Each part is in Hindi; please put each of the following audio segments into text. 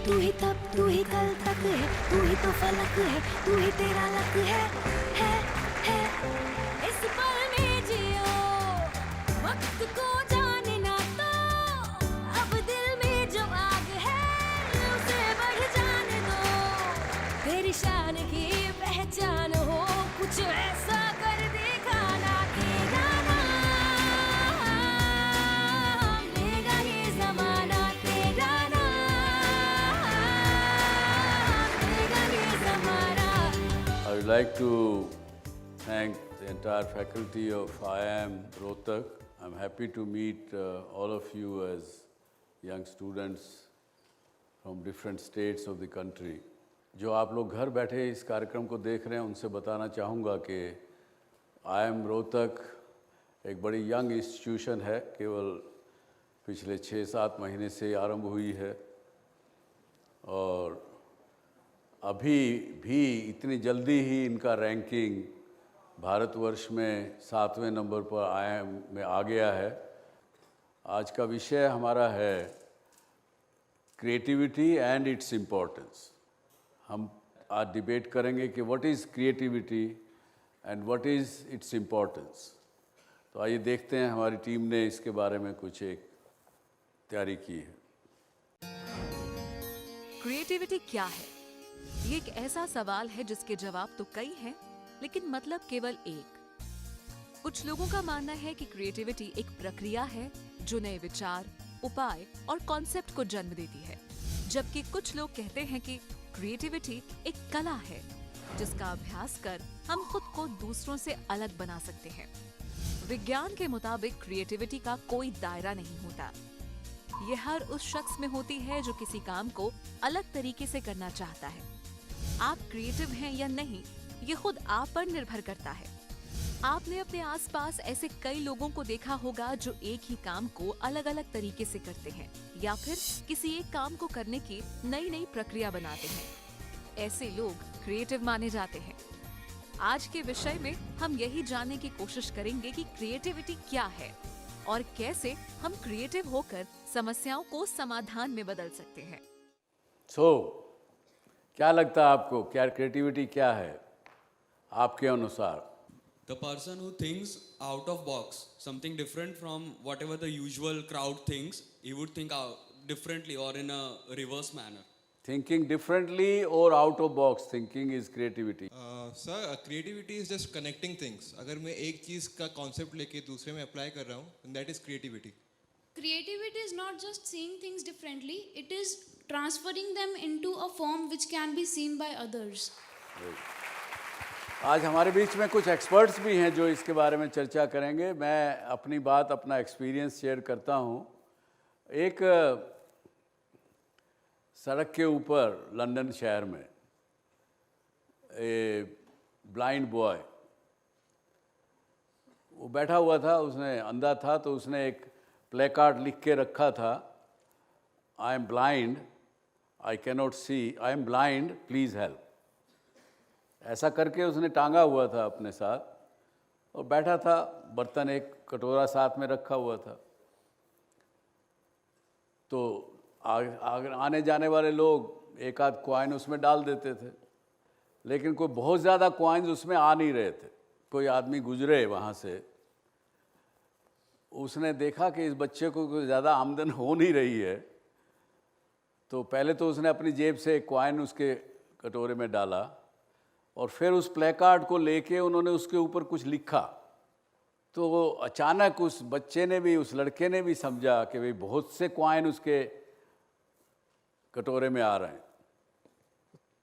तू ही तब तू ही कल तक है, तू ही तो फलक है, तू ही तेरा लक है। इस पल में जियो, वक्त को जानना तो, अब दिल में जो आग है उसे बढ़ जाने दो। तेरी शान की पहचान हो, कुछ ऐसा कर दिखाना कि जाना लेगा ये जमाना, तेरा नाम लेगा ये जमाना। I would like to thank the entire faculty of IIM Rohtak. I'm happy to meet all of you as young students from different states of the country. जो आप लोग घर बैठे इस कार्यक्रम को देख रहे हैं उनसे बताना चाहूँगा कि IIM रोहतक एक बड़ी यंग इंस्टीट्यूशन है, केवल पिछले 6-7 महीने से आरंभ हुई है और अभी भी इतनी जल्दी ही इनका रैंकिंग भारतवर्ष में 7वें नंबर पर IIM में आ गया है। आज का विषय हमारा है क्रिएटिविटी एंड इट्स इम्पोर्टेंस। हम आज डिबेट करेंगे कि what is creativity and what is its importance. तो आइए देखते हैं हमारी टीम ने इसके बारे में कुछ एक तैयारी की है। क्रिएटिविटी क्या है? ये एक ऐसा सवाल है जिसके जवाब तो कई हैं, लेकिन मतलब केवल एक। कुछ लोगों का मानना है कि क्रिएटिविटी एक प्रक्रिया है जो नए विचार, उपाय और कॉन्सेप्ट को जन्म देती है, जबकि कुछ लोग कहते हैं कि क्रिएटिविटी एक कला है जिसका अभ्यास कर हम खुद को दूसरों से अलग बना सकते हैं। विज्ञान के मुताबिक क्रिएटिविटी का कोई दायरा नहीं होता। ये हर उस शख्स में होती है जो किसी काम को अलग तरीके से करना चाहता है। आप क्रिएटिव हैं या नहीं, ये खुद आप पर निर्भर करता है। आपने अपने आसपास ऐसे कई लोगों को देखा होगा जो एक ही काम को अलग अलग तरीके से करते हैं या फिर किसी एक काम को करने की नई नई प्रक्रिया बनाते हैं। ऐसे लोग क्रिएटिव माने जाते हैं। आज के विषय में हम यही जानने की कोशिश करेंगे कि क्रिएटिविटी क्या है और कैसे हम क्रिएटिव होकर समस्याओं को समाधान में बदल सकते हैं। क्या लगता है आपको, क्या क्रिएटिविटी क्या है आपके अनुसार? The person who thinks out of box, something different from whatever the usual crowd thinks, he would think differently or in a reverse manner. Thinking differently or out of box thinking is creativity. Sir, creativity is just connecting things. अगर मैं एक चीज़ का concept लेके दूसरे में apply कर रहा हूँ, then that is creativity. Creativity is not just seeing things differently, it is transferring them into a form which can be seen by others. आज हमारे बीच में कुछ एक्सपर्ट्स भी हैं जो इसके बारे में चर्चा करेंगे। मैं अपनी बात, अपना एक्सपीरियंस शेयर करता हूँ। एक सड़क के ऊपर लंदन शहर में ब्लाइंड बॉय वो बैठा हुआ था, उसने अंधा था, तो उसने एक प्ले कार्ड लिख के रखा था, I am blind, I cannot see, I am blind, please help. ऐसा करके उसने टांगा हुआ था अपने साथ और बैठा था। बर्तन, एक कटोरा साथ में रखा हुआ था। तो आने जाने वाले लोग एक आध कॉइन उसमें डाल देते थे, लेकिन कोई बहुत ज़्यादा कॉइन्स उसमें आ नहीं रहे थे। कोई आदमी गुजरे वहाँ से, उसने देखा कि इस बच्चे को कोई ज़्यादा आमदन हो नहीं रही है, तो पहले तो उसने अपनी जेब से एक कॉइन उसके कटोरे में डाला और फिर उस प्ले कार्ड को लेके उन्होंने उसके ऊपर कुछ लिखा। तो अचानक उस बच्चे ने भी, उस लड़के ने भी समझा कि भाई बहुत से कॉइन उसके कटोरे में आ रहे हैं।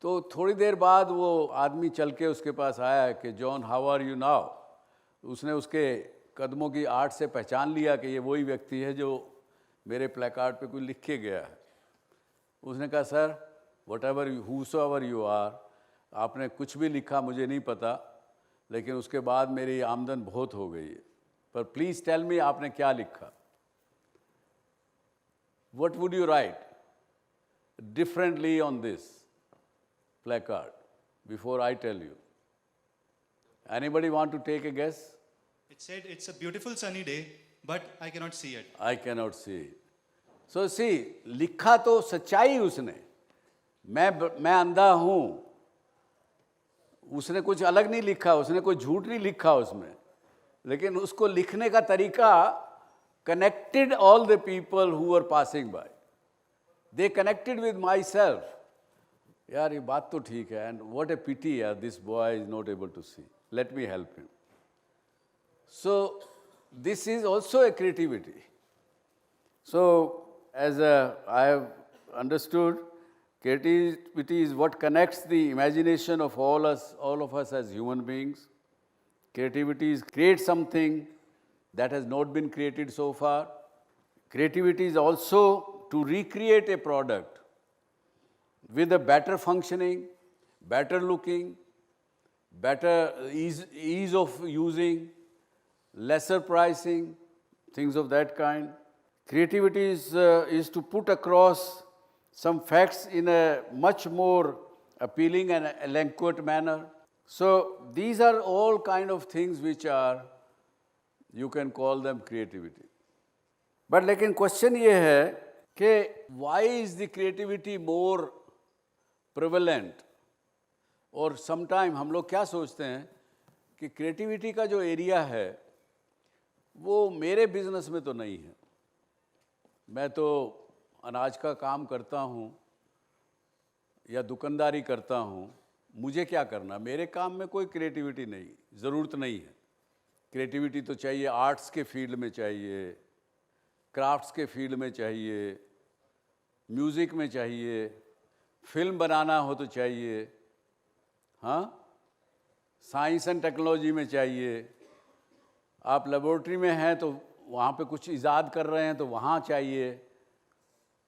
तो थोड़ी देर बाद वो आदमी चल के उसके पास आया कि John, how are you now. उसने उसके कदमों की आर्ट से पहचान लिया कि ये वही व्यक्ति है जो मेरे प्ले कार्ड पे कोई लिख के गया है। उसने कहा, sir, whatever whosoever you are, आपने कुछ भी लिखा मुझे नहीं पता, लेकिन उसके बाद मेरी आमदन बहुत हो गई है, पर प्लीज़ टेल मी आपने क्या लिखा। What would you write differently on this placard before I tell you? Anybody want to take a guess? It said it's a beautiful sunny day, but I cannot see it. I cannot see it. So see, लिखा तो सच्चाई उसने, मैं अंधा हूँ, उसने कुछ अलग नहीं लिखा, उसने कोई झूठ नहीं लिखा उसमें, लेकिन उसको लिखने का तरीका connected all the people who were passing by. They connected with myself. यार ये बात तो ठीक है, and what a pity यार, this boy is not able to see. Let me help him. So this is also a creativity. So as I have understood, creativity is what connects the imagination of all of us as human beings. Creativity is create something that has not been created so far. Creativity is also to recreate a product with a better functioning, better looking, better ease of using, lesser pricing, things of that kind. Creativity is to put across some facts in a much more appealing and eloquent manner. So these are all kind of things which are, you can call them creativity. But लेकिन question ये है कि why is the creativity more prevalent? और sometime हम लोग क्या सोचते हैं कि creativity का जो area है वो मेरे business में तो नहीं है, मैं तो अनाज का काम करता हूँ या दुकानदारी करता हूँ, मुझे क्या करना, मेरे काम में कोई क्रिएटिविटी नहीं, ज़रूरत नहीं है। क्रिएटिविटी तो चाहिए आर्ट्स के फील्ड में चाहिए, क्राफ्ट्स के फील्ड में चाहिए, म्यूज़िक में चाहिए, फिल्म बनाना हो तो चाहिए, हाँ, साइंस एंड टेक्नोलॉजी में चाहिए, आप लेबोरेटरी में हैं तो वहाँ पे कुछ इजाद कर रहे हैं तो वहाँ चाहिए,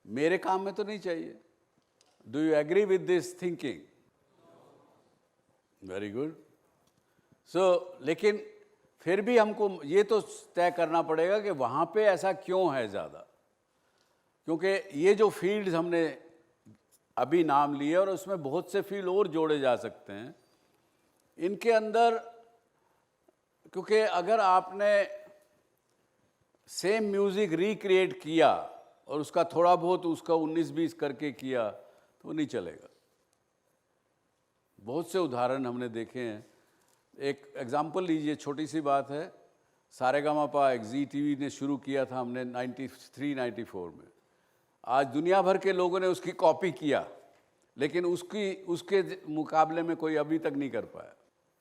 मेरे काम में तो नहीं चाहिए। Do you agree with this thinking? Very good. So लेकिन फिर भी हमको ये तो तय करना पड़ेगा कि वहाँ पे ऐसा क्यों है ज़्यादा, क्योंकि ये जो फील्ड्स हमने अभी नाम लिए और उसमें बहुत से फील्ड और जोड़े जा सकते हैं, इनके अंदर, क्योंकि अगर आपने सेम म्यूज़िक रिक्रिएट किया और उसका थोड़ा बहुत उसका 19-20 करके किया तो नहीं चलेगा। बहुत से उदाहरण हमने देखे हैं। एक एग्जाम्पल लीजिए, छोटी सी बात है, सारेगामापा एक जी टीवी ने शुरू किया था हमने 93-94 में। आज दुनिया भर के लोगों ने उसकी कॉपी किया, लेकिन उसके मुकाबले में कोई अभी तक नहीं कर पाया।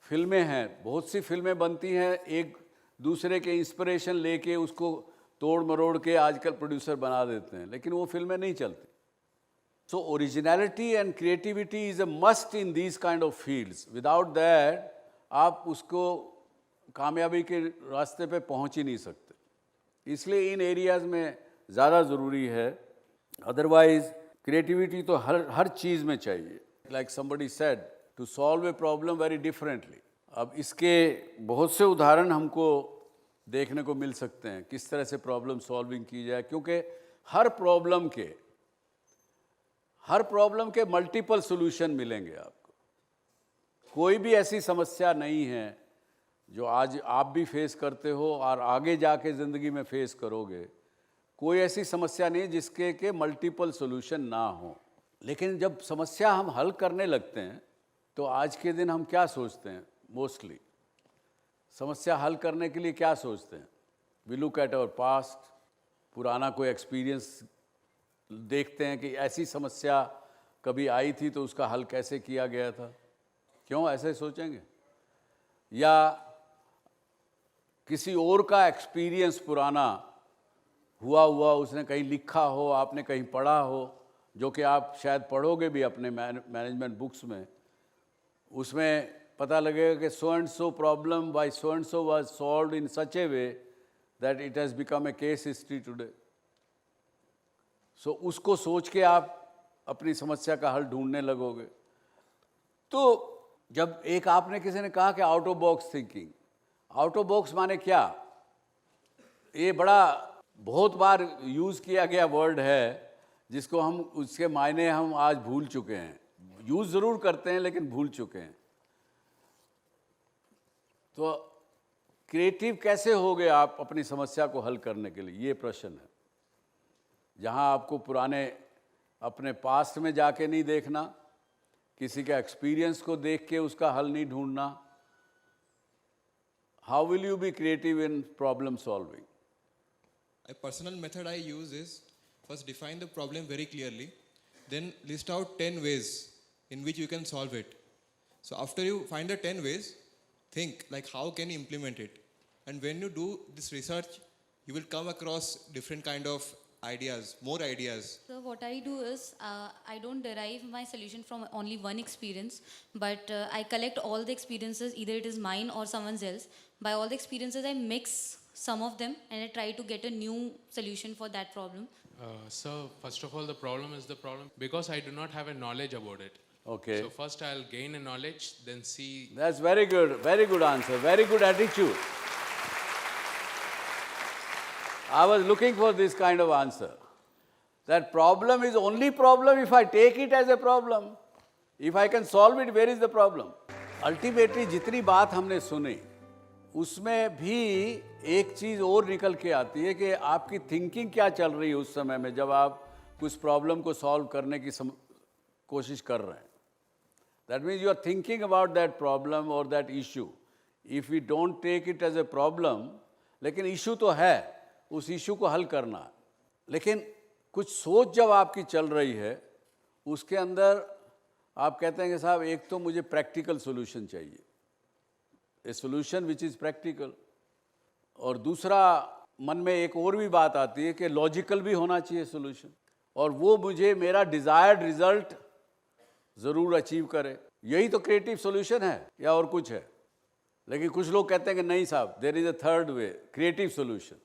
फिल्में हैं, बहुत सी फिल्में बनती हैं, एक दूसरे के इंस्पिरेशन लेके उसको तोड़ मरोड़ के आजकल प्रोड्यूसर बना देते हैं, लेकिन वो फिल्में नहीं चलती। So originality and creativity is a must in these kind of fields. Without that आप उसको कामयाबी के रास्ते पे पहुंच ही नहीं सकते। इसलिए इन एरियाज़ में ज़्यादा ज़रूरी है, अदरवाइज क्रिएटिविटी तो हर चीज़ में चाहिए। Like somebody said, to solve a problem very differently. अब इसके बहुत से उदाहरण हमको देखने को मिल सकते हैं, किस तरह से प्रॉब्लम सॉल्विंग की जाए, क्योंकि हर प्रॉब्लम के मल्टीपल सॉल्यूशन मिलेंगे आपको। कोई भी ऐसी समस्या नहीं है जो आज आप भी फेस करते हो और आगे जाके ज़िंदगी में फेस करोगे, कोई ऐसी समस्या नहीं जिसके के मल्टीपल सॉल्यूशन ना हो। लेकिन जब समस्या हम हल करने लगते हैं तो आज के दिन हम क्या सोचते हैं? मोस्टली समस्या हल करने के लिए क्या सोचते हैं? We look at our past, पुराना कोई एक्सपीरियंस देखते हैं कि ऐसी समस्या कभी आई थी तो उसका हल कैसे किया गया था। क्यों ऐसे सोचेंगे? या किसी और का एक्सपीरियंस पुराना हुआ उसने कहीं लिखा हो, आपने कहीं पढ़ा हो, जो कि आप शायद पढ़ोगे भी अपने मैनेजमेंट बुक्स में, उसमें पता लगेगा कि so and so problem by so and so was solved in such a way that it has become a case history today. So उसको सोच के आप अपनी समस्या का हल ढूंढने लगोगे। तो जब एक आपने किसी ने कहा कि out of box thinking, out of box माने क्या? ये बड़ा बहुत बार यूज़ किया गया वर्ड है जिसको हम उसके मायने हम आज भूल चुके हैं। यूज़ ज़रूर करते हैं लेकिन भूल चुके हैं। तो क्रिएटिव कैसे हो गए आप अपनी समस्या को हल करने के लिए, ये प्रश्न है। जहाँ आपको पुराने अपने पास्ट में जाके नहीं देखना, किसी का एक्सपीरियंस को देख के उसका हल नहीं ढूंढना. How will you be creative in problem solving? A personal method I use is first define the problem very clearly, then list out 10 ways in which you can solve it. So after you find the 10 ways, think like how can you implement it. And when you do this research, you will come across different kind of ideas, more ideas. So what I do is I don't derive my solution from only one experience, but I collect all the experiences, either it is mine or someone else. By all the experiences, I mix some of them and I try to get a new solution for that problem. So first of all, the problem is the problem because I do not have a knowledge about it. Okay. So first I'll gain a knowledge, then see. That's very good answer, very good attitude. I was looking for this kind of answer. That problem is only problem if I take it as a problem. If I can solve it, where is the problem? Ultimately, जितनी बात हमने सुनी, उसमें भी एक चीज़ और निकल के आती है कि आपकी थिंकिंग क्या चल रही है उस समय में जब आप कुछ प्रॉब्लम को सॉल्व करने की कोशिश कर रहे हैं. That means you are thinking about that problem or that issue. If we don't take it as a problem, लेकिन issue तो है, उस issue को हल करना. लेकिन कुछ सोच जब आपकी चल रही है, उसके अंदर आप कहते हैं कि साहब एक तो मुझे practical solution चाहिए. A solution which is practical. और दूसरा मन में एक और भी बात आती है कि लॉजिकल भी होना चाहिए सोल्यूशन, और वो मुझे मेरा डिजायर्ड रिजल्ट ज़रूर अचीव करे. यही तो क्रिएटिव सॉल्यूशन है या और कुछ है? लेकिन कुछ लोग कहते हैं कि नहीं साहब, there is a third way, creative solution.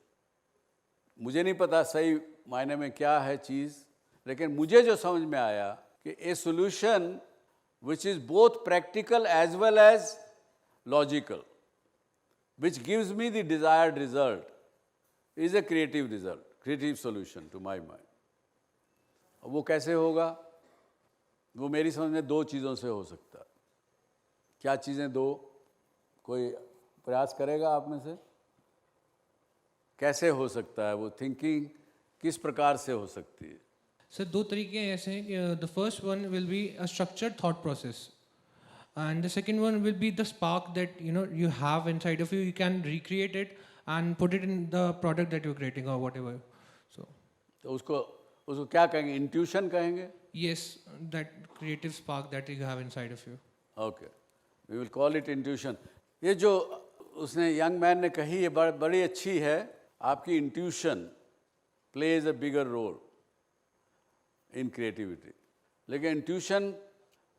मुझे नहीं पता सही मायने में क्या है चीज़, लेकिन मुझे जो समझ में आया कि a solution which is both practical as well as logical, which gives me the desired result, is a creative result, creative solution to my mind. वो कैसे होगा? वो मेरी समझ में दो चीज़ों से हो सकता है. क्या चीज़ें दो? कोई प्रयास करेगा आप में से? कैसे हो सकता है वो थिंकिंग, किस प्रकार से हो सकती है? सर दो तरीके ऐसे हैं कि the first one will be a structured thought process, and the second one will be the spark that you have inside of you. You can recreate it and put it in the product that you're creating or whatever. So उसको क्या कहेंगे? इंट्यूशन कहेंगे? Yes, that creative spark that you have inside of you. Okay, we will call it intuition. ये जो उसने यंग मैन ने कही ये बड़ी अच्छी है. आपकी intuition plays a bigger role in creativity. लेकिन इंट्यूशन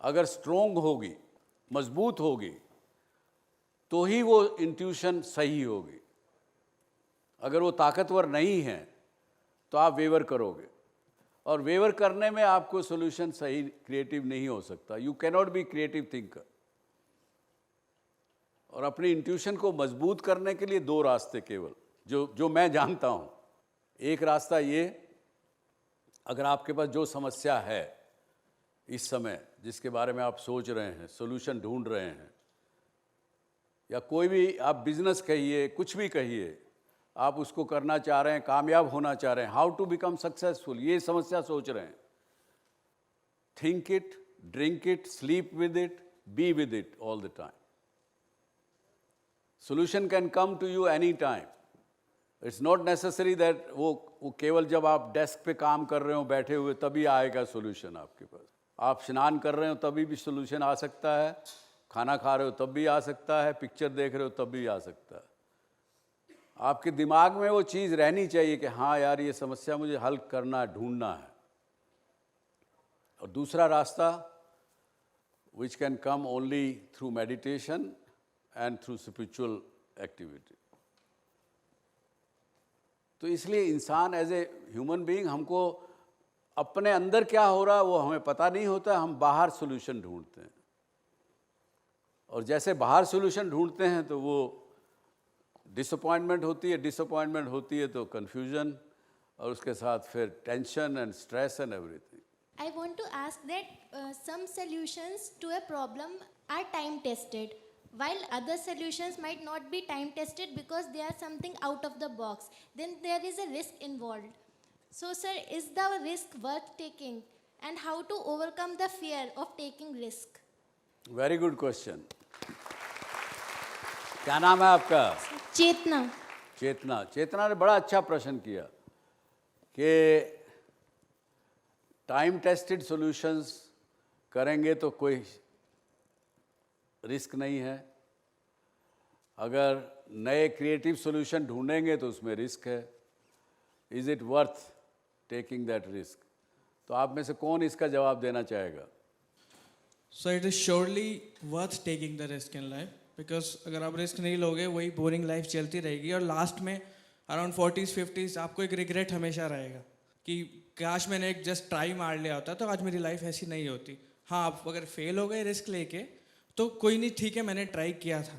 अगर स्ट्रोंग होगी, मजबूत होगी, तो ही वो इंट्यूशन सही होगी. अगर वो ताकतवर नहीं है तो आप वेवर करोगे, और वेवर करने में आपको सोल्यूशन सही क्रिएटिव नहीं हो सकता. You cannot be creative thinker. और अपनी इंट्यूशन को मजबूत करने के लिए दो रास्ते केवल जो मैं जानता हूँ. एक रास्ता ये, अगर आपके पास जो समस्या है इस समय जिसके बारे में आप सोच रहे हैं, सॉल्यूशन ढूंढ रहे हैं, या कोई भी आप बिजनेस कहिए, कुछ भी कहिए, आप उसको करना चाह रहे हैं, कामयाब होना चाह रहे हैं, हाउ टू बिकम सक्सेसफुल, ये समस्या सोच रहे हैं. Think it, drink it, sleep with it, be with it all the time. Solution can come to you any time. It's not necessary that वो केवल जब आप डेस्क पे काम कर रहे हो बैठे हुए तभी आएगा सॉल्यूशन आपके पास. आप स्नान कर रहे हो तभी भी सॉल्यूशन आ सकता है, खाना खा रहे हो तब भी आ सकता है, पिक्चर देख रहे हो तब भी आ सकता है. आपके दिमाग में वो चीज़ रहनी चाहिए कि हाँ यार ये समस्या मुझे हल करना है, ढूंढना है. और दूसरा रास्ता which can come only through meditation and through spiritual activity. तो इसलिए इंसान एज ए ह्यूमन बीइंग, हमको अपने अंदर क्या हो रहा है वो हमें पता नहीं होता, हम बाहर सॉल्यूशन ढूंढते हैं. और जैसे बाहर सॉल्यूशन ढूंढते हैं तो वो डिसअपॉइंटमेंट होती है तो कन्फ्यूजन, और उसके साथ फिर tension and stress and everything. I want to ask that some solutions to a problem are time tested, while other solutions might not be time tested because they are something out of the box. Then there is a risk involved. So sir, is the risk worth taking? and how to overcome the fear of taking risk. Very good question. क्या नाम है आपका? Chetna. चेतना. चेतना ने बड़ा अच्छा प्रश्न किया कि टाइम टेस्टेड सॉल्यूशंस करेंगे तो कोई रिस्क नहीं है, अगर नए क्रिएटिव सॉल्यूशन ढूंढेंगे तो उसमें रिस्क है. Is it worth taking that risk? तो आप में से कौन इसका जवाब देना चाहेगा? So it is surely worth taking the risk in life, because अगर आप रिस्क नहीं लोगे वही बोरिंग लाइफ चलती रहेगी और लास्ट में अराउंड 40s 50s आपको एक रिग्रेट हमेशा रहेगा कि काश मैंने एक जस्ट ट्राई मार लिया होता तो आज मेरी लाइफ ऐसी नहीं होती. हाँ, आप अगर फेल हो गए रिस्क लेके तो कोई नहीं, ठीक है मैंने ट्राई किया था,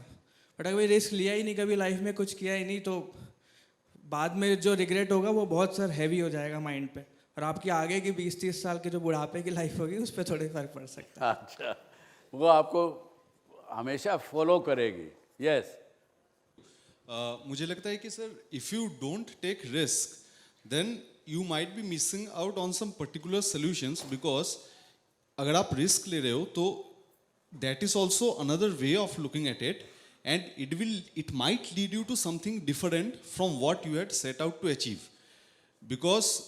बट अगर रिस्क लिया ही नहीं, कभी लाइफ में कुछ किया ही नहीं, तो बाद में जो रिग्रेट होगा वो बहुत सर हैवी हो जाएगा माइंड पे, और आपकी आगे की 20-30 साल की जो बुढ़ापे की लाइफ होगी उस पर थोड़े फर्क पड़ सकता है. अच्छा, वो आपको हमेशा फॉलो करेगी. यस. मुझे लगता है कि sir if you don't take risk then you might be missing out on some particular solutions, because अगर आप रिस्क ले रहे हो तो that is also another way of looking at it, and it might lead you to something different from what you had set out to achieve. Because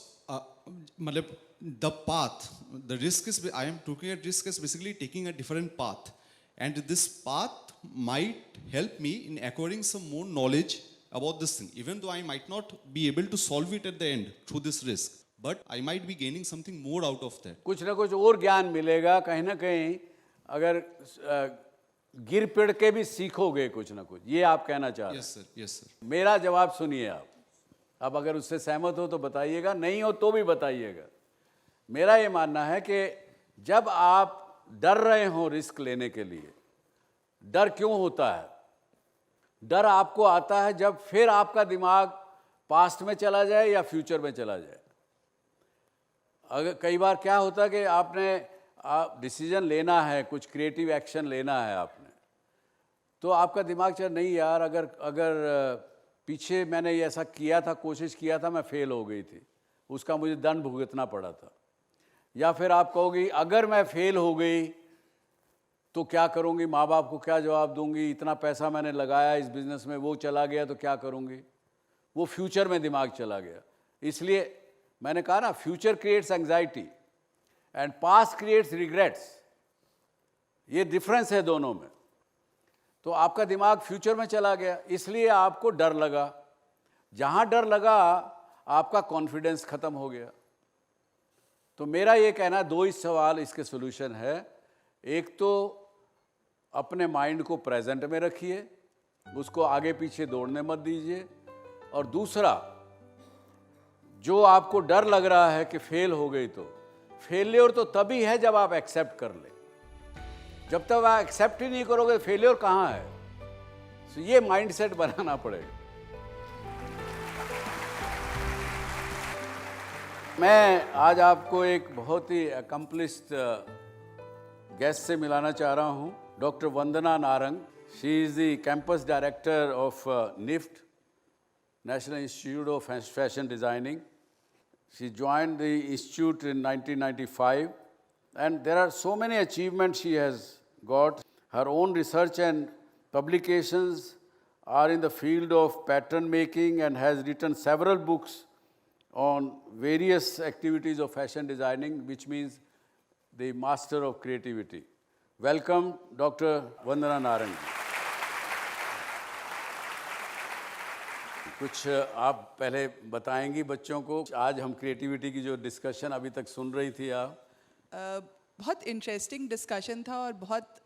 मतलब the path, the risk is, I am looking at risk as basically taking a different path, and this path might help me in acquiring some more knowledge about this thing, even though I might not be able to solve it at the end through this risk, but I might be gaining something more out of that. कुछ ना कुछ और ज्ञान मिलेगा कहीं ना कहीं, अगर गिर पिड़ के भी सीखोगे कुछ ना कुछ, ये आप कहना चाह रहे हैं? Yes sir, yes sir. मेरा जवाब सुनिए आप. अब अगर उससे सहमत हो तो बताइएगा, नहीं हो तो भी बताइएगा. मेरा ये मानना है कि जब आप डर रहे हो रिस्क लेने के लिए, डर क्यों होता है? डर आपको आता है जब फिर आपका दिमाग पास्ट में चला जाए या फ्यूचर में चला जाए. अगर कई बार क्या होता है कि आपने डिसीजन लेना है, कुछ क्रिएटिव एक्शन लेना है आपने, तो आपका दिमाग चल नहीं यार, अगर पीछे मैंने ये ऐसा किया था, कोशिश किया था, मैं फेल हो गई थी, उसका मुझे दंड भुगतना पड़ा था. या फिर आप कहोगी अगर मैं फेल हो गई तो क्या करूँगी, माँ बाप को क्या जवाब दूंगी, इतना पैसा मैंने लगाया इस बिज़नेस में, वो चला गया तो क्या करूँगी. वो फ्यूचर में दिमाग चला गया. इसलिए मैंने कहा ना, future creates anxiety and past creates regrets. ये डिफरेंस है दोनों में. तो आपका दिमाग फ्यूचर में चला गया, इसलिए आपको डर लगा. जहाँ डर लगा आपका कॉन्फिडेंस खत्म हो गया. तो मेरा ये कहना, दो ही सवाल इसके सॉल्यूशन है. एक तो अपने माइंड को प्रेजेंट में रखिए, उसको आगे पीछे दौड़ने मत दीजिए. और दूसरा, जो आपको डर लग रहा है कि फेल हो गई, तो फेलियर तो तभी है जब आप एक्सेप्ट कर ले. जब तक आप एक्सेप्ट ही नहीं करोगे फेलियर कहाँ है. तो ये माइंडसेट बनाना पड़ेगा. मैं आज आपको एक बहुत ही अकम्पलिश्ड गेस्ट से मिलाना चाह रहा हूँ, doctor Vandana Narang. She is the campus director of NIFT, National Institute of Fashion Designing. She joined the institute in 1995, and there are so many achievements she has got. Her own research and publications are in the field of pattern making and has written several books on various activities of fashion designing, which means the master of creativity. Welcome, Dr. Vandana Narang. कुछ आप पहले बताएंगी बच्चों को. आज हम क्रिएटिविटी की जो डिस्कशन अभी तक सुन रही थी आप, बहुत इंटरेस्टिंग डिस्कशन था और बहुत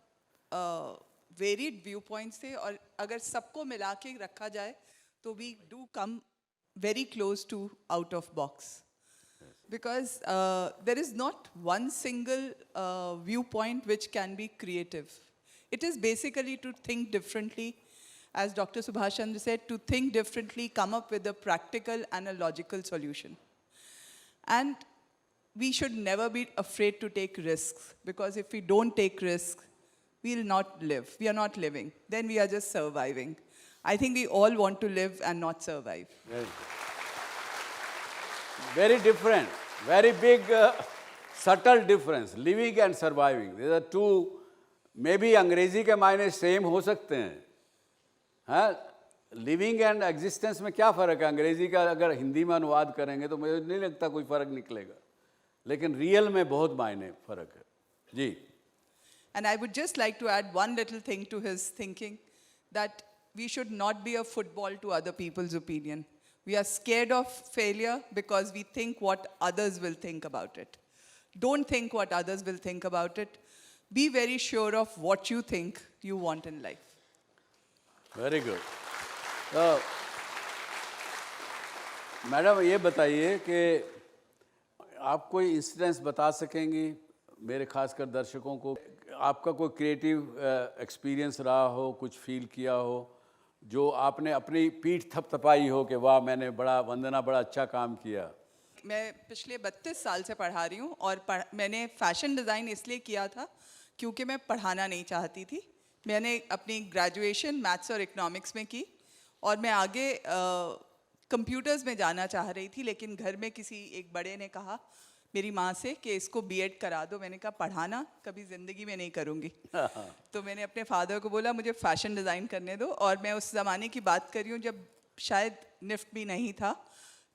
वेरिड व्यू पॉइंट्स थे, और अगर सबको मिला के रखा जाए तो we do come very close to out of box, because there is not one single viewpoint which can be creative. It is basically to think differently, as Dr. Subhash Chandra said, to think differently, come up with a practical and a logical solution. And we should never be afraid to take risks, because if we don't take risks, we will not live. We are not living. Then we are just surviving. I think we all want to live and not survive. Very different, very big subtle difference, living and surviving, there are two, maybe Angrezi के मायने सेम हो सकते हैं, हाँ, लिविंग एंड एग्जिस्टेंस में क्या फ़र्क है? अंग्रेजी का अगर हिंदी में अनुवाद करेंगे तो मुझे नहीं लगता कोई फ़र्क निकलेगा, लेकिन रियल में बहुत मायने फ़र्क है जी। And I would just like to add one little thing to his thinking, that we should not be a football to other people's opinion. We are scared of failure because we think what others will think about it. Don't think what others will think about it. Be very sure of what you think you want in life. Very good. तो मैडम ये बताइए कि आप कोई इंसिडेंस बता सकेंगी मेरे खासकर दर्शकों को, आपका कोई क्रिएटिव एक्सपीरियंस रहा हो, कुछ फील किया हो, जो आपने अपनी पीठ थपथपाई हो कि वाह मैंने बड़ा, वंदना बड़ा अच्छा काम किया? मैं पिछले 32 साल से पढ़ा रही हूँ और मैंने फैशन डिज़ाइन इसलिए किया था क्योंकि मैं पढ़ाना नहीं चाहती थी। मैंने अपनी ग्रेजुएशन मैथ्स और इकोनॉमिक्स में की और मैं आगे कंप्यूटर्स में जाना चाह रही थी, लेकिन घर में किसी एक बड़े ने कहा मेरी माँ से कि इसको बीएड करा दो। मैंने कहा पढ़ाना कभी ज़िंदगी में नहीं करूँगी। तो मैंने अपने फादर को बोला मुझे फ़ैशन डिज़ाइन करने दो, और मैं उस ज़माने की बात कर रही हूँ जब शायद निफ्ट भी नहीं था।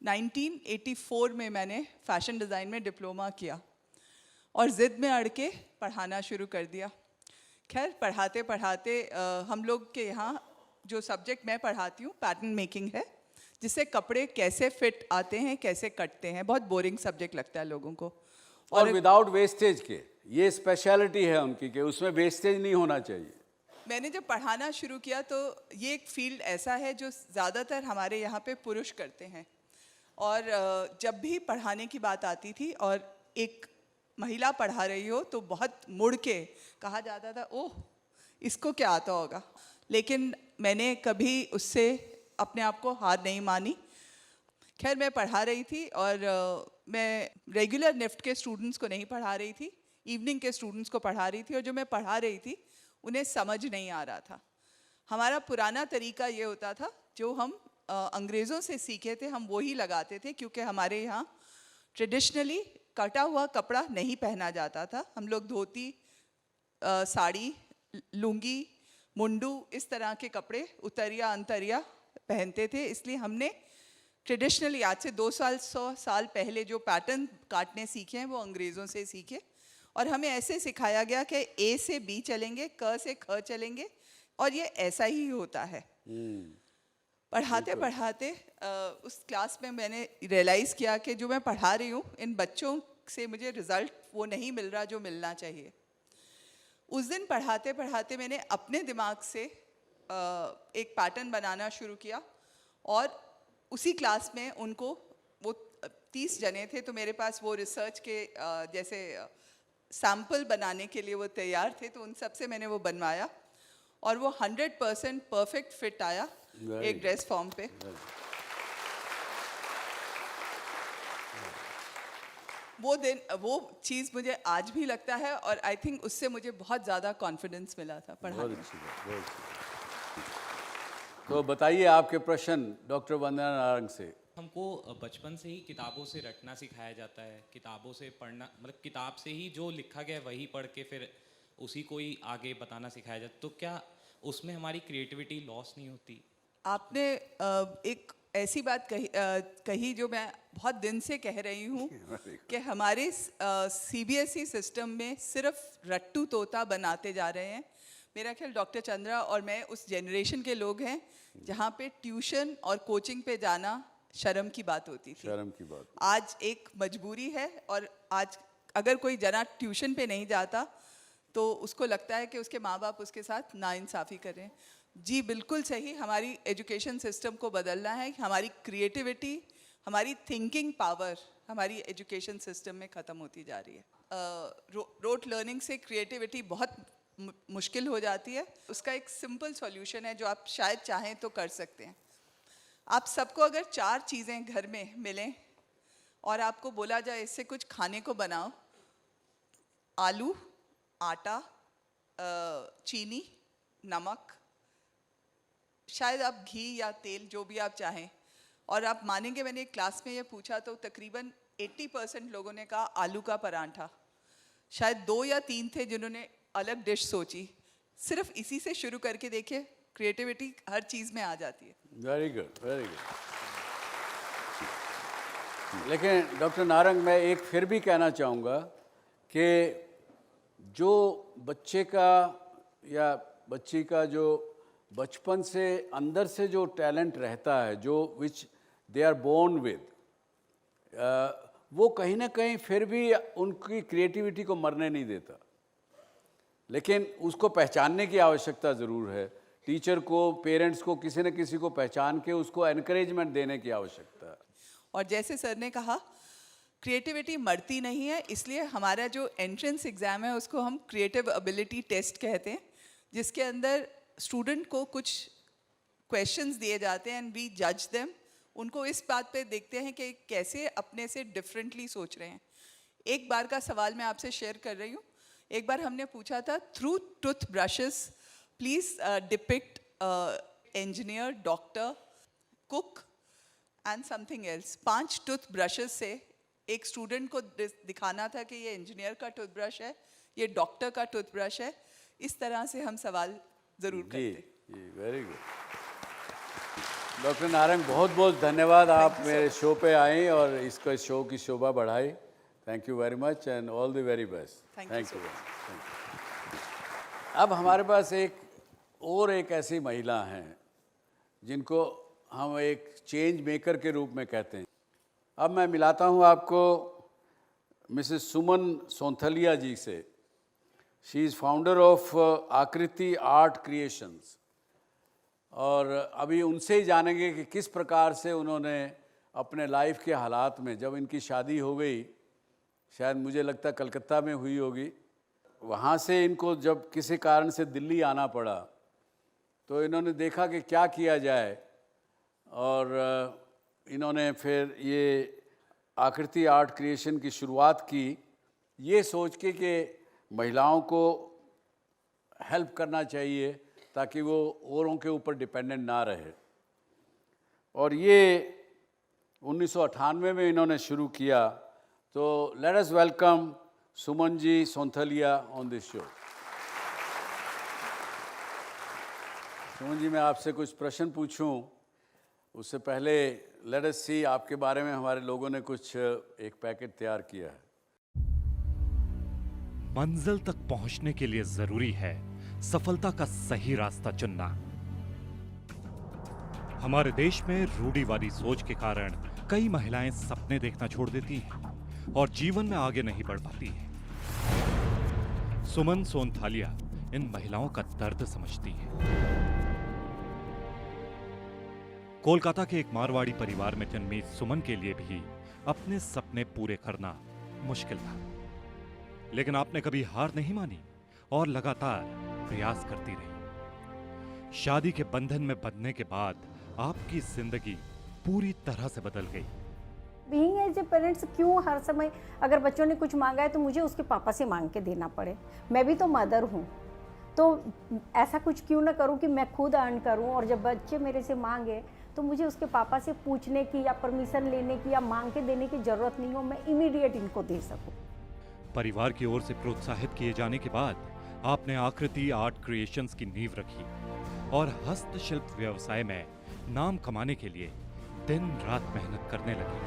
1984 में मैंने फ़ैशन डिज़ाइन में डिप्लोमा किया और ज़िद में अड़ के पढ़ाना शुरू कर दिया। खैर पढ़ाते पढ़ाते हम लोग के यहाँ जो सब्जेक्ट मैं पढ़ाती हूँ पैटर्न मेकिंग है, जिससे कपड़े कैसे फिट आते हैं, कैसे कटते हैं। बहुत बोरिंग सब्जेक्ट लगता है लोगों को। और विदाउट वेस्टेज के, ये स्पेशलिटी है उनकी कि उसमें वेस्टेज नहीं होना चाहिए। मैंने जब पढ़ाना शुरू किया तो ये एक फील्ड ऐसा है जो ज़्यादातर हमारे यहाँ पे पुरुष करते हैं, और जब भी पढ़ाने की बात आती थी और एक महिला पढ़ा रही हो तो बहुत मुड़ के कहा जाता था ओह इसको क्या आता होगा। लेकिन मैंने कभी उससे अपने आप को हार नहीं मानी। खैर मैं पढ़ा रही थी और मैं रेगुलर निफ्ट के स्टूडेंट्स को नहीं पढ़ा रही थी, इवनिंग के स्टूडेंट्स को पढ़ा रही थी, और जो मैं पढ़ा रही थी उन्हें समझ नहीं आ रहा था। हमारा पुराना तरीका ये होता था जो हम अंग्रेज़ों से सीखे थे हम वही लगाते थे, क्योंकि हमारे यहाँ ट्रेडिशनली कटा हुआ कपड़ा नहीं पहना जाता था। हम लोग धोती, साड़ी, लुंगी, मुंडू इस तरह के कपड़े, उतरिया अंतरिया पहनते थे। इसलिए हमने ट्रेडिशनली आज से 200 साल पहले जो पैटर्न काटने सीखे हैं वो अंग्रेज़ों से सीखे, और हमें ऐसे सिखाया गया कि ए से बी चलेंगे, क से ख चलेंगे, और ये ऐसा ही होता है। पढ़ाते पढ़ाते उस क्लास में मैंने रियलाइज़ किया कि जो मैं पढ़ा रही हूँ इन बच्चों से मुझे रिज़ल्ट वो नहीं मिल रहा जो मिलना चाहिए। उस दिन पढ़ाते पढ़ाते मैंने अपने दिमाग से एक पैटर्न बनाना शुरू किया, और उसी क्लास में उनको, वो 30 जने थे, तो मेरे पास वो रिसर्च के जैसे सैम्पल बनाने के लिए वो तैयार थे, तो उन सब से मैंने वो बनवाया और वो 100% परफेक्ट फिट आया एक ड्रेस फॉर्म पे। वो दिन, वो चीज़ मुझे आज भी लगता है, और आई थिंक उससे मुझे बहुत ज़्यादा कॉन्फिडेंस मिला था पढ़ाने में। तो बताइए आपके प्रश्न डॉक्टर वंदना नारंग से। हमको बचपन से ही किताबों से रटना सिखाया जाता है, किताबों से पढ़ना, मतलब किताब से ही जो लिखा गया है वही पढ़ के फिर उसी को ही आगे बताना सिखाया जाता है। तो क्या उसमें हमारी क्रिएटिविटी लॉस नहीं होती? आपने एक ऐसी बात कही जो मैं बहुत दिन से कह रही हूँ कि हमारे सीबीएसई सिस्टम में सिर्फ रट्टू तोता बनाते जा रहे हैं। मेरा ख्याल डॉक्टर चंद्रा और मैं उस जनरेशन के लोग हैं जहाँ पे ट्यूशन और कोचिंग पे जाना शर्म की बात होती थी। शर्म की बात आज एक मजबूरी है, और आज अगर कोई जना ट्यूशन पे नहीं जाता तो उसको लगता है कि उसके माँ बाप उसके साथ नाइंसाफ़ी करें। जी बिल्कुल सही, हमारी एजुकेशन सिस्टम को बदलना है। हमारी क्रिएटिविटी, हमारी थिंकिंग पावर हमारी एजुकेशन सिस्टम में ख़त्म होती जा रही है। रोट लर्निंग से क्रिएटिविटी बहुत मुश्किल हो जाती है। उसका एक सिंपल सॉल्यूशन है जो आप शायद चाहें तो कर सकते हैं। आप सबको अगर 4 चीज़ें घर में मिलें और आपको बोला जाए इससे कुछ खाने को बनाओ, आलू, आटा, चीनी, नमक, शायद आप घी या तेल जो भी आप चाहें, और आप मानेंगे मैंने एक क्लास में ये पूछा तो तकरीबन 80% लोगों ने कहा आलू का परांठा। शायद 2 या 3 थे जिन्होंने अलग डिश सोची। सिर्फ इसी से शुरू करके देखिए, क्रिएटिविटी हर चीज़ में आ जाती है। Very good, very good. लेकिन डॉक्टर नारंग, मैं एक फिर भी कहना चाहूँगा कि जो बच्चे का या बच्ची का जो बचपन से अंदर से जो टैलेंट रहता है, जो विच दे आर बोर्न विद, वो कहीं ना कहीं फिर भी उनकी क्रिएटिविटी को मरने नहीं देता। लेकिन उसको पहचानने की आवश्यकता ज़रूर है। टीचर को, पेरेंट्स को, किसी न किसी को पहचान के उसको एनकरेजमेंट देने की आवश्यकता है। और जैसे सर ने कहा, क्रिएटिविटी मरती नहीं है, इसलिए हमारा जो एंट्रेंस एग्ज़ाम है उसको हम क्रिएटिव एबिलिटी टेस्ट कहते हैं, जिसके अंदर स्टूडेंट को कुछ क्वेश्चंस दिए जाते हैं एंड वी जज देम। उनको इस बात पे देखते हैं कि कैसे अपने से डिफरेंटली सोच रहे हैं। एक बार का सवाल मैं आपसे शेयर कर रही हूँ। एक बार हमने पूछा था, through tooth brushes please depict engineer, doctor, cook and something else. 5 tooth brushes से एक स्टूडेंट को दिखाना था कि ये इंजीनियर का टूथब्रश है, ये डॉक्टर का टूथब्रश है। इस तरह से हम सवाल ज़रूर करते हैं। जी, वेरी गुड। डॉक्टर नारंग, बहुत बहुत धन्यवाद, आप मेरे शो पे आए और इसको शो की शोभा बढ़ाई। Thank you very much and all the very best. Thank you. अब हमारे पास एक ऐसी महिला हैं जिनको हम एक चेंज मेकर के रूप में कहते हैं। अब मैं मिलाता हूँ आपको मिसेस सुमन सोंथलिया जी से। शी इज़ फाउंडर ऑफ आकृति आर्ट क्रिएशंस, और अभी उनसे ही जानेंगे कि किस प्रकार से उन्होंने अपने लाइफ के हालात में, जब इनकी शादी हो गई, शायद मुझे लगता है कलकत्ता में हुई होगी, वहाँ से इनको जब किसी कारण से दिल्ली आना पड़ा तो इन्होंने देखा कि क्या किया जाए, और इन्होंने फिर ये आकृति आर्ट क्रिएशन की शुरुआत की, ये सोच के कि महिलाओं को हेल्प करना चाहिए ताकि वो औरों के ऊपर डिपेंडेंट ना रहे। और ये 1998 में इन्होंने शुरू किया। तो let us welcome Suman ji Sonthalia on this show. Suman ji, मैं आपसे कुछ प्रश्न पूछूं उससे पहले लेट अस सी, आपके बारे में हमारे लोगों ने कुछ एक पैकेट तैयार किया है। मंजिल तक पहुंचने के लिए जरूरी है सफलता का सही रास्ता चुनना। हमारे देश में रूढ़िवादी सोच के कारण कई महिलाएं सपने देखना छोड़ देती हैं और जीवन में आगे नहीं बढ़ पाती हैं। सुमन सोंथालिया इन महिलाओं का दर्द समझती है। कोलकाता के एक मारवाड़ी परिवार में जन्मी सुमन के लिए भी अपने सपने पूरे करना मुश्किल था, लेकिन आपने कभी हार नहीं मानी और लगातार प्रयास करती रही। शादी के बंधन में बंधने के बाद आपकी जिंदगी पूरी तरह से बदल गई। बीइंग एज ए पेरेंट्स, क्यों हर समय अगर बच्चों ने कुछ मांगा है तो मुझे उसके पापा से मांग के देना पड़े? मैं भी तो मदर हूँ, तो ऐसा कुछ क्यों ना करूँ कि मैं खुद अर्न करूँ, और जब बच्चे मेरे से मांगे तो मुझे उसके पापा से पूछने की या परमिशन लेने की या मांग के देने की जरूरत नहीं हो, मैं इमीडिएट इनको दे सकूँ। परिवार की ओर से प्रोत्साहित किए जाने के बाद आपने आकृति आर्ट क्रिएशंस की नींव रखी और हस्तशिल्प व्यवसाय में नाम कमाने के लिए दिन रात मेहनत करने लगी।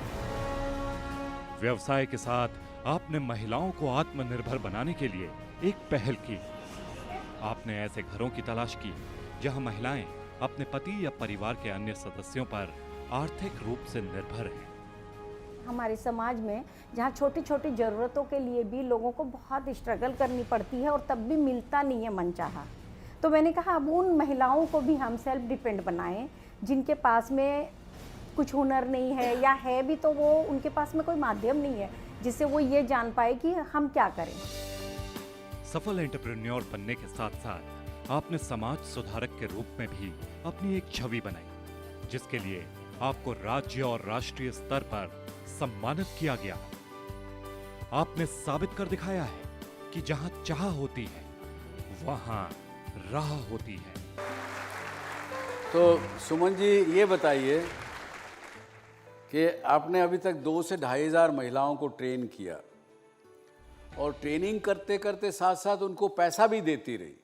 व्यवसाय के साथ आपने महिलाओं को आत्मनिर्भर बनाने के लिए एक पहल की। आपने ऐसे घरों की तलाश की जहां महिलाएं अपने पति या परिवार के अन्य सदस्यों पर आर्थिक रूप से निर्भर हैं। हमारे समाज में जहाँ छोटी छोटी ज़रूरतों के लिए भी लोगों को बहुत स्ट्रगल करनी पड़ती है और तब भी मिलता नहीं है मनचाहा, तो मैंने कहा अब उन महिलाओं को भी हम सेल्फ डिपेंड बनाएं जिनके पास में कुछ हुनर नहीं है, या है भी तो वो उनके पास में कोई माध्यम नहीं है जिससे वो ये जान पाए कि हम क्या करें। सफल एंटरप्रेन्योर बनने के साथ साथ आपने समाज सुधारक के रूप में भी अपनी एक छवि बनाई, जिसके लिए आपको राज्य और राष्ट्रीय स्तर पर सम्मानित किया गया। आपने साबित कर दिखाया है कि जहां चाह होती है वहां राह होती है। तो सुमन जी, ये बताइए कि आपने अभी तक 2 से 2,500 महिलाओं को ट्रेन किया और ट्रेनिंग करते करते साथ साथ उनको पैसा भी देती रही,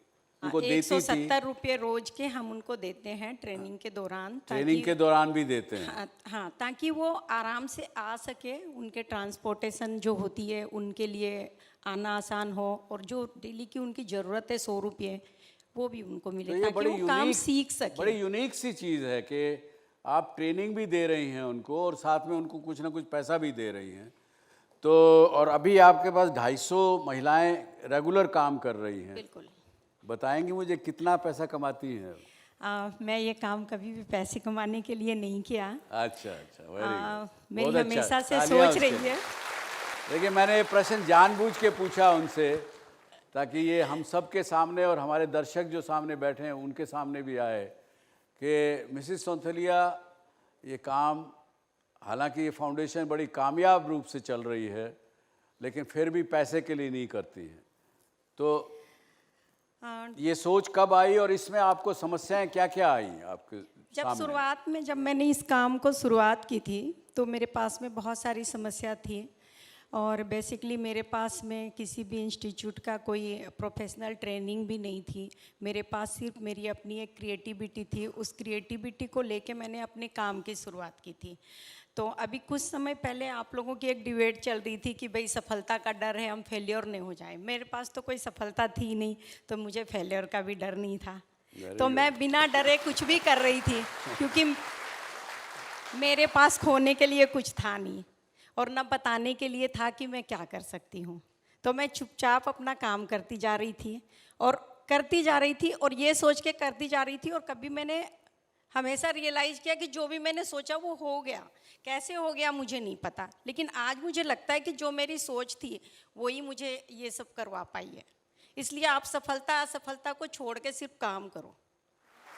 उनको देती थी। 170 रुपये रोज के हम उनको देते हैं ट्रेनिंग के दौरान। ट्रेनिंग के दौरान भी देते हैं। हाँ, ताकि वो आराम से आ सके, उनके ट्रांसपोर्टेशन जो होती है उनके लिए आना आसान हो, और जो डेली की उनकी ज़रूरत है 100 रुपये वो भी उनको मिले, तो ये ताकि वो काम सीख सके। बड़ी यूनिक सी चीज़ है कि आप ट्रेनिंग भी दे रही हैं उनको और साथ में उनको कुछ ना कुछ पैसा भी दे रही हैं। तो और अभी आपके पास 250 महिलाएं रेगुलर काम कर रही हैं। बिल्कुल। बताएंगी मुझे कितना पैसा कमाती हैं? मैं ये काम कभी भी पैसे कमाने के लिए नहीं किया। अच्छा, वेरी गुड। मेरी हमेशा से सोच रही है। देखिए, मैंने ये प्रश्न जानबूझ के पूछा उनसे ताकि ये हम सब के सामने और हमारे दर्शक जो सामने बैठे हैं उनके सामने भी आए कि मिसिस सोंथलिया ये काम, हालांकि ये फाउंडेशन बड़ी कामयाब रूप से चल रही है, लेकिन फिर भी पैसे के लिए नहीं करती है। तो ये सोच कब आई और इसमें आपको समस्याएं क्या क्या आई आपके जब सामने? शुरुआत में जब मैंने इस काम को शुरुआत की थी तो मेरे पास में बहुत सारी समस्या थी, और बेसिकली मेरे पास में किसी भी इंस्टीट्यूट का कोई प्रोफेशनल ट्रेनिंग भी नहीं थी। मेरे पास सिर्फ मेरी अपनी एक क्रिएटिविटी थी, उस क्रिएटिविटी को लेके मैंने अपने काम की शुरुआत की थी। तो अभी कुछ समय पहले आप लोगों की एक डिबेट चल रही थी कि भाई सफलता का डर है, हम फेलियर नहीं हो जाए। मेरे पास तो कोई सफलता थी नहीं, तो मुझे फेलियर का भी डर नहीं था। तो मैं बिना डरे कुछ भी कर रही थी, क्योंकि मेरे पास खोने के लिए कुछ था नहीं और न बताने के लिए था कि मैं क्या कर सकती हूँ। तो मैं चुपचाप अपना काम करती जा रही थी और ये सोच के करती जा रही थी। और कभी मैंने हमेशा रियलाइज़ किया कि जो भी मैंने सोचा वो हो गया। कैसे हो गया मुझे नहीं पता, लेकिन आज मुझे लगता है कि जो मेरी सोच थी वही मुझे ये सब करवा पाई है। इसलिए आप सफलता असफलता को छोड़ के सिर्फ काम करो।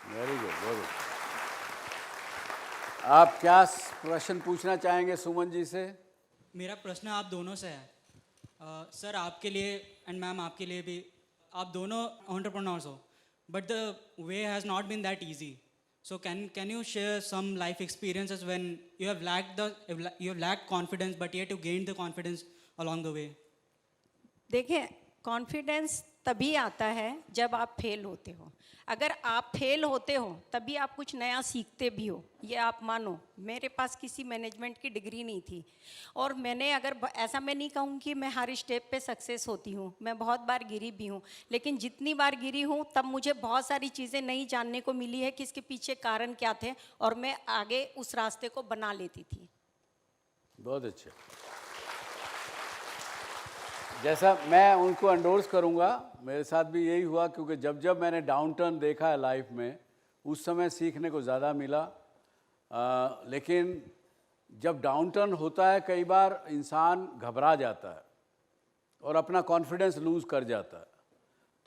Very good, very good. आप क्या प्रश्न पूछना चाहेंगे सुमन जी से? मेरा प्रश्न आप दोनों से है। सर, आपके लिए एंड मैम आपके लिए भी, आप दोनों एंटरप्रेन्योर्स हो, but the way has not been that easy. So can you share some life experiences when you have lacked confidence but yet you gained the confidence along the way? देखिए, कॉन्फिडेंस तभी आता है जब आप फेल होते हो। अगर आप फेल होते हो तभी आप कुछ नया सीखते भी हो, ये आप मानो। मेरे पास किसी मैनेजमेंट की डिग्री नहीं थी और मैंने ऐसा मैं नहीं कहूँ कि मैं हर स्टेप पे सक्सेस होती हूँ, मैं बहुत बार गिरी भी हूँ, लेकिन जितनी बार गिरी हूँ तब मुझे बहुत सारी चीज़ें नई जानने को मिली है कि इसके पीछे कारण क्या थे, और मैं आगे उस रास्ते को बना लेती थी। बहुत अच्छा। जैसा मैं उनको एंडोर्स करूंगा, मेरे साथ भी यही हुआ, क्योंकि जब जब मैंने डाउन टर्न देखा है लाइफ में, उस समय सीखने को ज़्यादा मिला। लेकिन जब डाउन टर्न होता है कई बार इंसान घबरा जाता है और अपना कॉन्फिडेंस लूज़ कर जाता है।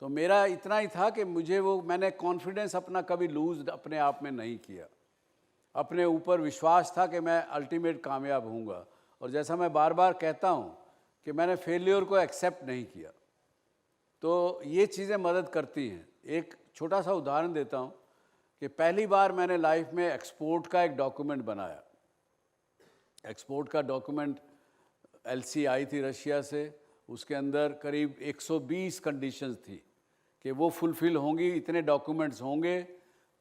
तो मेरा इतना ही था कि मैंने कॉन्फिडेंस अपना कभी लूज़ अपने आप में नहीं किया। अपने ऊपर विश्वास था कि मैं अल्टीमेट कामयाब होऊंगा। और जैसा मैं बार बार कहता हूँ कि मैंने फेलियर को एक्सेप्ट नहीं किया। तो ये चीज़ें मदद करती हैं। एक छोटा सा उदाहरण देता हूँ कि पहली बार मैंने लाइफ में एक्सपोर्ट का एक डॉक्यूमेंट बनाया। एक्सपोर्ट का डॉक्यूमेंट एलसी आई थी रशिया से, उसके अंदर करीब 120 कंडीशंस थी कि वो फुलफ़िल होंगी, इतने डॉक्यूमेंट्स होंगे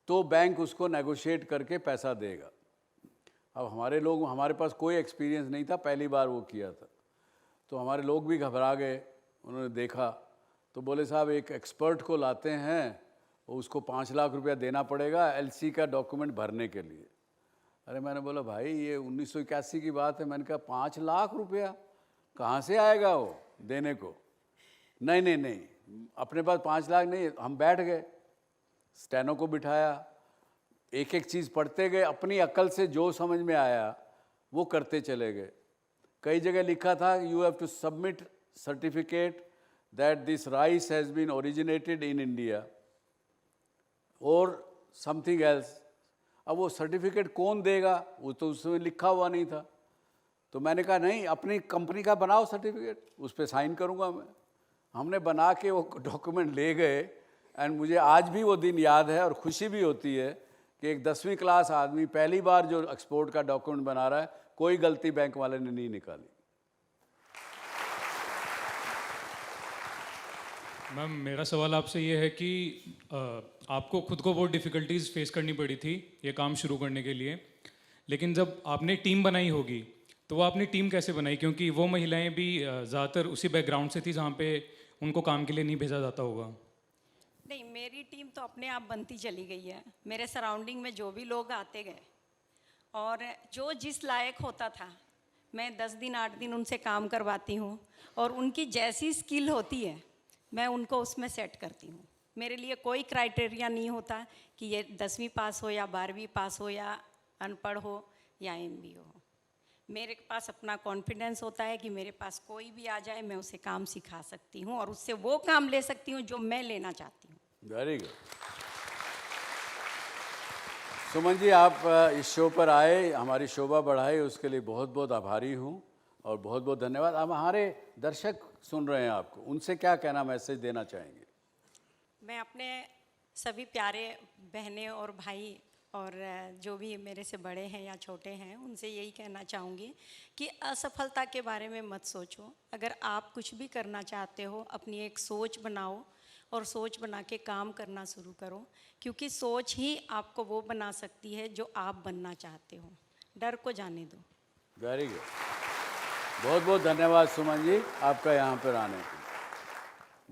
तो बैंक उसको नेगोशिएट करके पैसा देगा। अब हमारे पास कोई एक्सपीरियंस नहीं था, पहली बार वो किया था। तो हमारे लोग भी घबरा गए। उन्होंने देखा तो बोले, साहब एक एक्सपर्ट को लाते हैं, उसको 5 लाख रुपया देना पड़ेगा एलसी का डॉक्यूमेंट भरने के लिए। अरे मैंने बोला, भाई ये 1981 की बात है। मैंने कहा 5 लाख रुपया कहाँ से आएगा वो देने को? नहीं, अपने पास 5 लाख नहीं। हम बैठ गए, स्टेनो को बिठाया, एक एक चीज़ पढ़ते गए, अपनी अक्ल से जो समझ में आया वो करते चले गए। कई जगह लिखा था, you have to submit certificate that this rice has been originated in India और समथिंग एल्स। अब वो सर्टिफिकेट कौन देगा, वो तो उसमें लिखा हुआ नहीं था। तो मैंने कहा नहीं, अपनी कंपनी का बनाओ सर्टिफिकेट, उस पर साइन करूँगा मैं। हमने बना के वो डॉक्यूमेंट ले गए। एंड मुझे आज भी वो दिन याद है और खुशी भी होती है कि एक 10वीं क्लास आदमी पहली बार जो एक्सपोर्ट का डॉक्यूमेंट बना रहा है, कोई गलती बैंक वाले ने नहीं निकाली। मैम मेरा सवाल आपसे ये है कि आपको खुद को बहुत डिफ़िकल्टीज फेस करनी पड़ी थी ये काम शुरू करने के लिए, लेकिन जब आपने टीम बनाई होगी तो वो आपने टीम कैसे बनाई? क्योंकि वो महिलाएं भी ज़्यादातर उसी बैकग्राउंड से थी जहाँ पे उनको काम के लिए नहीं भेजा जाता होगा। नहीं, मेरी टीम तो अपने आप बनती चली गई है। मेरे सराउंडिंग में जो भी लोग आते गए और जो जिस लायक होता था मैं 10 दिन 8 दिन उनसे काम करवाती हूँ और उनकी जैसी स्किल होती है मैं उनको उसमें सेट करती हूँ। मेरे लिए कोई क्राइटेरिया नहीं होता कि ये 10वीं पास हो या 12वीं पास हो या अनपढ़ हो या MBA हो। मेरे पास अपना कॉन्फिडेंस होता है कि मेरे पास कोई भी आ जाए मैं उसे काम सिखा सकती हूँ और उससे वो काम ले सकती हूँ जो मैं लेना चाहती हूँ। Very good. सुमन जी, आप इस शो पर आए, हमारी शोभा बढ़ाई, उसके लिए बहुत बहुत आभारी हूँ और बहुत बहुत धन्यवाद। अब हमारे दर्शक सुन रहे हैं आपको, उनसे क्या कहना, मैसेज देना चाहेंगे? मैं अपने सभी प्यारे बहनें और भाई और जो भी मेरे से बड़े हैं या छोटे हैं उनसे यही कहना चाहूँगी कि असफलता के बारे में मत सोचो। अगर आप कुछ भी करना चाहते हो अपनी एक सोच बनाओ और सोच बना के काम करना शुरू करो, क्योंकि सोच ही आपको वो बना सकती है जो आप बनना चाहते हो। डर को जाने दो। वेरी गुड, बहुत बहुत धन्यवाद सुमन जी आपका यहाँ पर आने के लिए।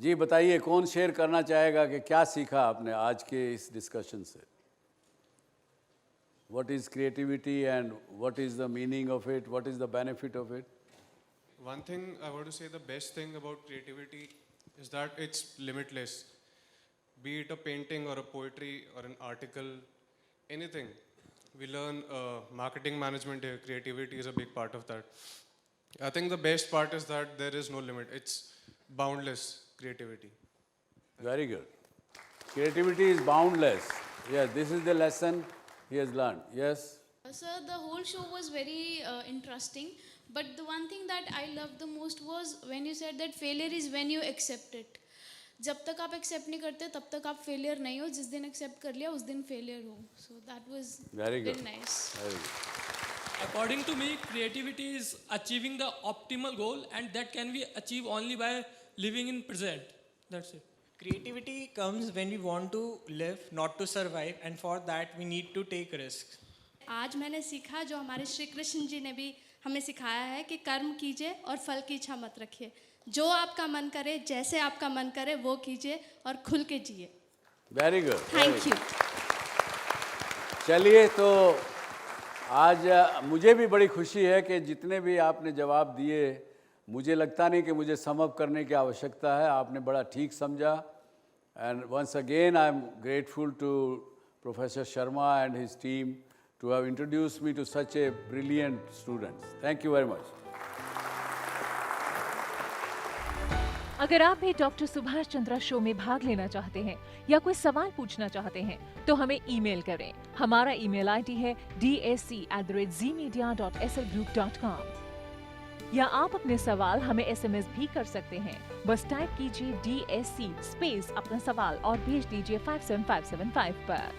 जी बताइए, कौन शेयर करना चाहेगा कि क्या सीखा आपने आज के इस डिस्कशन से? What is creativity and what is the meaning of it? What is the benefit of it? One thing I want to say, the best thing about creativity is that it's limitless. Be it a painting or a poetry or an article, anything. We learn marketing management here. Creativity is a big part of that. I think the best part is that there is no limit. It's boundless creativity. Very good. Creativity is boundless. Yes, this is the lesson he has learned. Yes? Sir, the whole show was very interesting, but the one thing that I loved the most was when you said that failure is when you accept it. जब तक आप एक्सेप्ट नहीं करते तब तक आप फेलियर नहीं हो, जिस दिन एक्सेप्ट कर लिया उस दिन फेलियर हो. So that was very nice. Very good. According to me, creativity is achieving the optimal goal, and that can be achieved only by living in present. That's it. Creativity comes when we want to live, not to survive, and for that we need to take risks. आज मैंने सीखा जो हमारे श्री कृष्ण जी ने भी हमें सिखाया है कि कर्म कीजिए और फल की इच्छा मत रखिए. जो आपका मन करे, जैसे आपका मन करे वो कीजिए और खुल के जिए. Very good. Thank you. चलिए, तो आज मुझे भी बड़ी खुशी है कि जितने भी आपने जवाब दिए, मुझे लगता नहीं कि मुझे सम अप करने की आवश्यकता है, आपने बड़ा ठीक समझा. And once again I am grateful to Professor Sharma and his team to have introduced me to such a brilliant students. Thank you very much. अगर आप भी डॉक्टर सुभाष चंद्रा शो में भाग लेना चाहते हैं या कोई सवाल पूछना चाहते हैं तो हमें ईमेल करें. हमारा ईमेल आईडी है dsc@zmedia.slgroup.com या आप अपने सवाल हमें SMS भी कर सकते हैं. बस टाइप कीजिए DSC स्पेस अपना सवाल और भेज दीजिए 57575 पर.